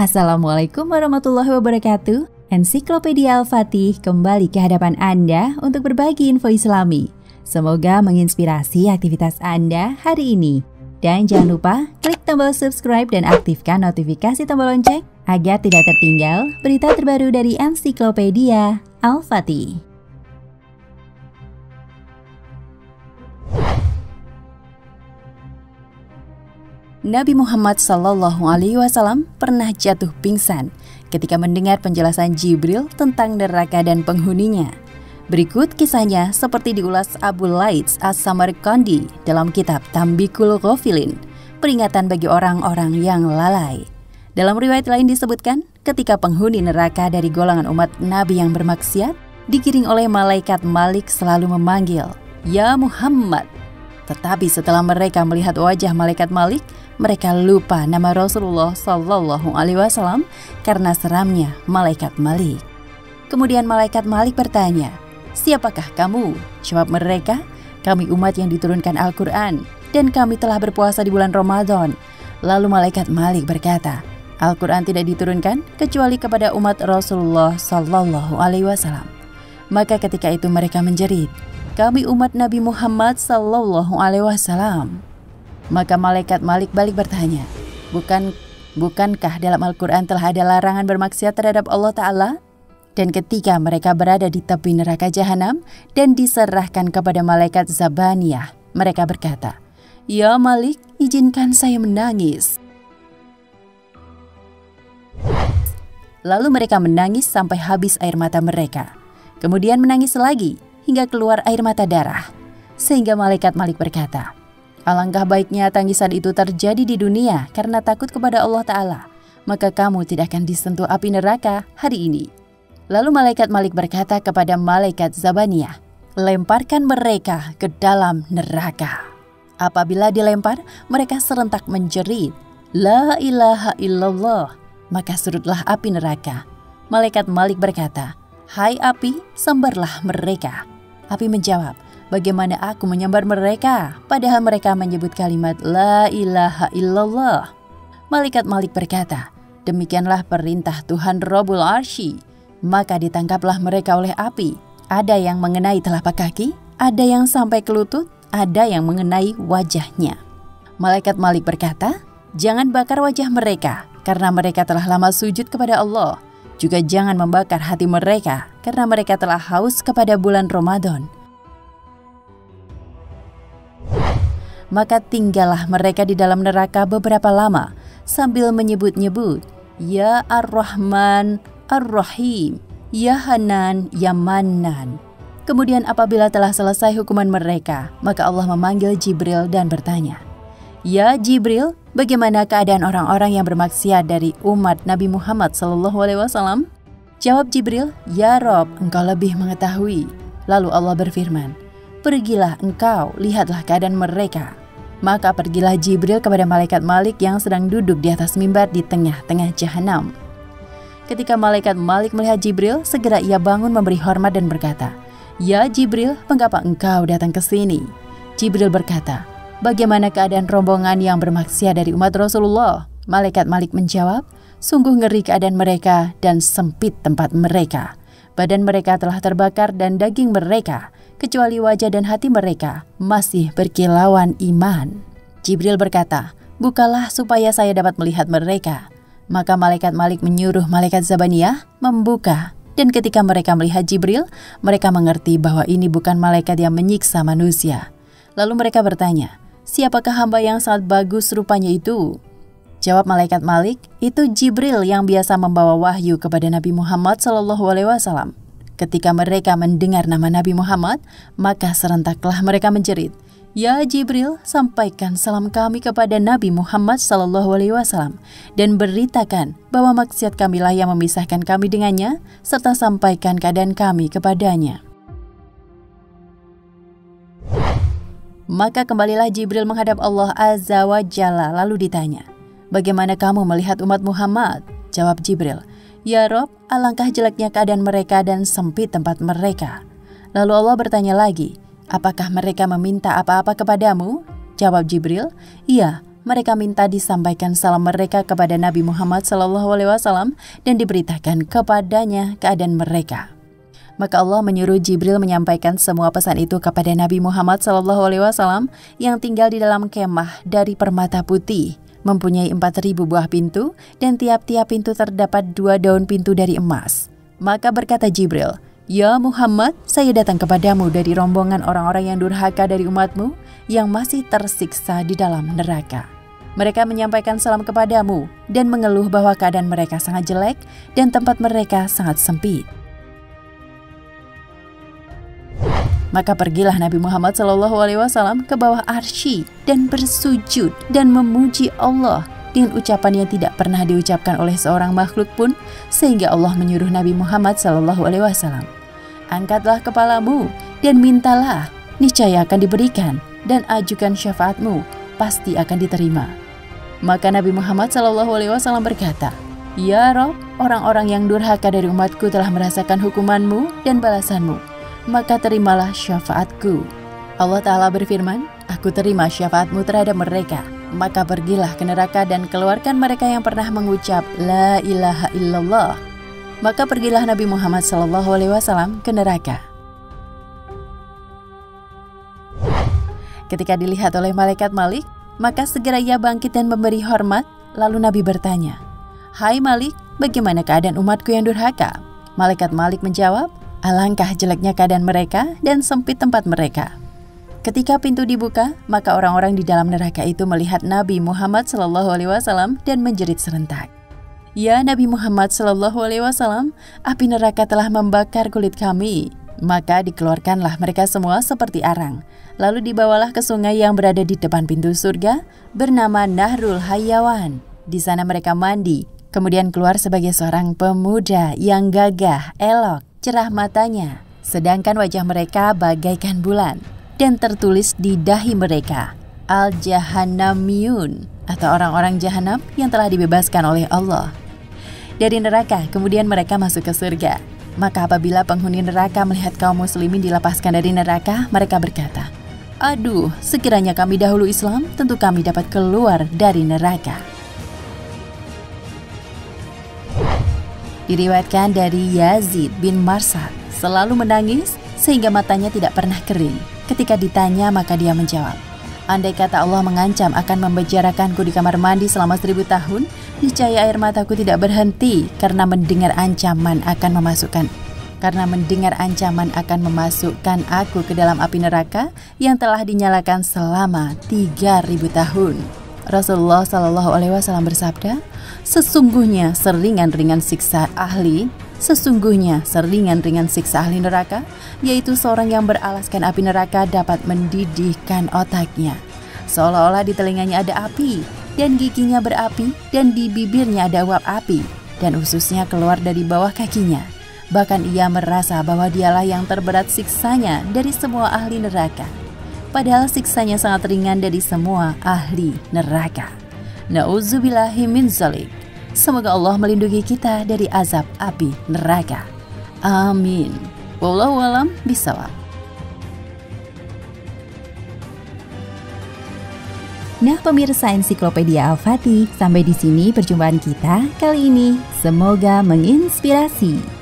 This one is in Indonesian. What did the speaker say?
Assalamualaikum warahmatullahi wabarakatuh. Ensiklopedia Al-Fatih kembali ke hadapan Anda untuk berbagi info Islami. Semoga menginspirasi aktivitas Anda hari ini. Dan jangan lupa klik tombol subscribe dan aktifkan notifikasi tombol lonceng agar tidak tertinggal berita terbaru dari Ensiklopedia Al-Fatih. Nabi Muhammad SAW pernah jatuh pingsan ketika mendengar penjelasan Jibril tentang neraka dan penghuninya. Berikut kisahnya seperti diulas Abu Laits As-Samarqandi dalam kitab Tambikul Ghafilin, peringatan bagi orang-orang yang lalai. Dalam riwayat lain disebutkan, ketika penghuni neraka dari golongan umat Nabi yang bermaksiat, digiring oleh malaikat Malik selalu memanggil, "Ya Muhammad." Tetapi setelah mereka melihat wajah malaikat Malik, mereka lupa nama Rasulullah SAW karena seramnya malaikat Malik. Kemudian malaikat Malik bertanya, "Siapakah kamu?" Jawab mereka, "Kami umat yang diturunkan Al-Quran dan kami telah berpuasa di bulan Ramadan." Lalu malaikat Malik berkata, "Al-Quran tidak diturunkan kecuali kepada umat Rasulullah SAW." Maka ketika itu mereka menjerit, "Kami umat Nabi Muhammad SAW." Maka malaikat Malik balik bertanya, Bukankah dalam Al-Quran telah ada larangan bermaksiat terhadap Allah Ta'ala? Dan ketika mereka berada di tepi neraka jahanam dan diserahkan kepada malaikat Zabaniyah, mereka berkata, "Ya Malik, izinkan saya menangis." Lalu mereka menangis sampai habis air mata mereka. Kemudian menangis lagi hingga keluar air mata darah. Sehingga malaikat Malik berkata, "Alangkah baiknya tangisan itu terjadi di dunia karena takut kepada Allah Ta'ala. Maka kamu tidak akan disentuh api neraka hari ini." Lalu malaikat Malik berkata kepada malaikat Zabaniyah, "Lemparkan mereka ke dalam neraka." Apabila dilempar, mereka serentak menjerit, "La ilaha illallah." Maka surutlah api neraka. Malaikat Malik berkata, "Hai api, sambarlah mereka." Api menjawab, "Bagaimana aku menyambar mereka, padahal mereka menyebut kalimat La ilaha illallah." Malaikat Malik berkata, "Demikianlah perintah Tuhan Rabbul Arsy." Maka ditangkaplah mereka oleh api. Ada yang mengenai telapak kaki, ada yang sampai ke lutut, ada yang mengenai wajahnya. Malaikat Malik berkata, "Jangan bakar wajah mereka, karena mereka telah lama sujud kepada Allah. Juga jangan membakar hati mereka, karena mereka telah haus kepada bulan Ramadan." Maka tinggallah mereka di dalam neraka beberapa lama sambil menyebut-nyebut, "Ya Ar-Rahman, Ar-Rahim, Ya Hanan, Ya Mannan." Kemudian apabila telah selesai hukuman mereka, maka Allah memanggil Jibril dan bertanya, "Ya Jibril, bagaimana keadaan orang-orang yang bermaksiat dari umat Nabi Muhammad SAW?" Jawab Jibril, "Ya Rob, engkau lebih mengetahui." Lalu Allah berfirman, "Pergilah engkau, lihatlah keadaan mereka." Maka pergilah Jibril kepada malaikat Malik yang sedang duduk di atas mimbar di tengah-tengah jahanam. Ketika malaikat Malik melihat Jibril, segera ia bangun memberi hormat dan berkata, "Ya Jibril, mengapa engkau datang ke sini?" Jibril berkata, "Bagaimana keadaan rombongan yang bermaksiat dari umat Rasulullah?" Malaikat Malik menjawab, "Sungguh ngeri keadaan mereka dan sempit tempat mereka. Badan mereka telah terbakar dan daging mereka, kecuali wajah dan hati mereka masih berkilauan iman." Jibril berkata, "Bukalah supaya saya dapat melihat mereka." Maka malaikat Malik menyuruh malaikat Zabaniyah membuka. Dan ketika mereka melihat Jibril, mereka mengerti bahwa ini bukan malaikat yang menyiksa manusia. Lalu mereka bertanya, "Siapakah hamba yang sangat bagus rupanya itu?" Jawab malaikat Malik, "Itu Jibril yang biasa membawa wahyu kepada Nabi Muhammad SAW." Ketika mereka mendengar nama Nabi Muhammad, maka serentaklah mereka menjerit, "Ya Jibril, sampaikan salam kami kepada Nabi Muhammad SAW dan beritakan bahwa maksiat kamilah yang memisahkan kami dengannya, serta sampaikan keadaan kami kepadanya." Maka kembalilah Jibril menghadap Allah Azza wa Jalla lalu ditanya, "Bagaimana kamu melihat umat Muhammad?" Jawab Jibril, "Ya Rob, alangkah jeleknya keadaan mereka dan sempit tempat mereka." Lalu Allah bertanya lagi, "Apakah mereka meminta apa-apa kepadamu?" Jawab Jibril, "Iya, mereka minta disampaikan salam mereka kepada Nabi Muhammad SAW dan diberitakan kepadanya keadaan mereka. Maka Allah menyuruh Jibril menyampaikan semua pesan itu kepada Nabi Muhammad SAW yang tinggal di dalam kemah dari permata putih, mempunyai 4.000 buah pintu, dan tiap-tiap pintu terdapat 2 daun pintu dari emas. Maka berkata Jibril, "Ya Muhammad, saya datang kepadamu dari rombongan orang-orang yang durhaka dari umatmu yang masih tersiksa di dalam neraka. Mereka menyampaikan salam kepadamu dan mengeluh bahwa keadaan mereka sangat jelek dan tempat mereka sangat sempit." Maka pergilah Nabi Muhammad SAW ke bawah arsy dan bersujud dan memuji Allah dengan ucapan yang tidak pernah diucapkan oleh seorang makhluk pun, sehingga Allah menyuruh Nabi Muhammad SAW, "Angkatlah kepalamu dan mintalah, niscaya akan diberikan, dan ajukan syafaatmu, pasti akan diterima." Maka Nabi Muhammad SAW berkata, "Ya Rabb, orang-orang yang durhaka dari umatku telah merasakan hukumanmu dan balasanmu, maka terimalah syafaatku." Allah Ta'ala berfirman, "Aku terima syafaatmu terhadap mereka, maka pergilah ke neraka dan keluarkan mereka yang pernah mengucap La ilaha illallah." Maka pergilah Nabi Muhammad SAW ke neraka. Ketika dilihat oleh malaikat Malik, maka segera ia bangkit dan memberi hormat. Lalu Nabi bertanya, "Hai Malik, bagaimana keadaan umatku yang durhaka?" Malaikat Malik menjawab, "Alangkah jeleknya keadaan mereka dan sempit tempat mereka." Ketika pintu dibuka, maka orang-orang di dalam neraka itu melihat Nabi Muhammad SAW dan menjerit serentak, "Ya Nabi Muhammad SAW, api neraka telah membakar kulit kami." Maka dikeluarkanlah mereka semua seperti arang. Lalu dibawalah ke sungai yang berada di depan pintu surga, bernama Nahrul Hayawan. Di sana mereka mandi, kemudian keluar sebagai seorang pemuda yang gagah, elok, cerah matanya, sedangkan wajah mereka bagaikan bulan, dan tertulis di dahi mereka, Al-Jahannamiyun, atau orang-orang Jahannam yang telah dibebaskan oleh Allah dari neraka. Kemudian mereka masuk ke surga. Maka apabila penghuni neraka melihat kaum muslimin dilepaskan dari neraka, mereka berkata, "Aduh, sekiranya kami dahulu Islam, tentu kami dapat keluar dari neraka." Diriwayatkan dari Yazid bin Marsad, selalu menangis sehingga matanya tidak pernah kering. Ketika ditanya, maka dia menjawab, "Andai kata Allah mengancam akan membejarakanku di kamar mandi selama 1000 tahun, niscaya air mataku tidak berhenti karena mendengar ancaman akan memasukkan aku ke dalam api neraka yang telah dinyalakan selama 3000 tahun. Rasulullah SAW bersabda, sesungguhnya seringan-ringan siksa ahli neraka, yaitu seorang yang beralaskan api neraka dapat mendidihkan otaknya. Seolah-olah di telinganya ada api, dan giginya berapi, dan di bibirnya ada uap api, dan ususnya keluar dari bawah kakinya. Bahkan ia merasa bahwa dialah yang terberat siksanya dari semua ahli neraka. Padahal siksanya sangat ringan dari semua ahli neraka. Na'udzubillahi min dzalik. Semoga Allah melindungi kita dari azab api neraka. Amin. Wallahu a'lam bishawab. Nah pemirsa Ensiklopedia Al-Fatih, sampai di sini perjumpaan kita kali ini. Semoga menginspirasi.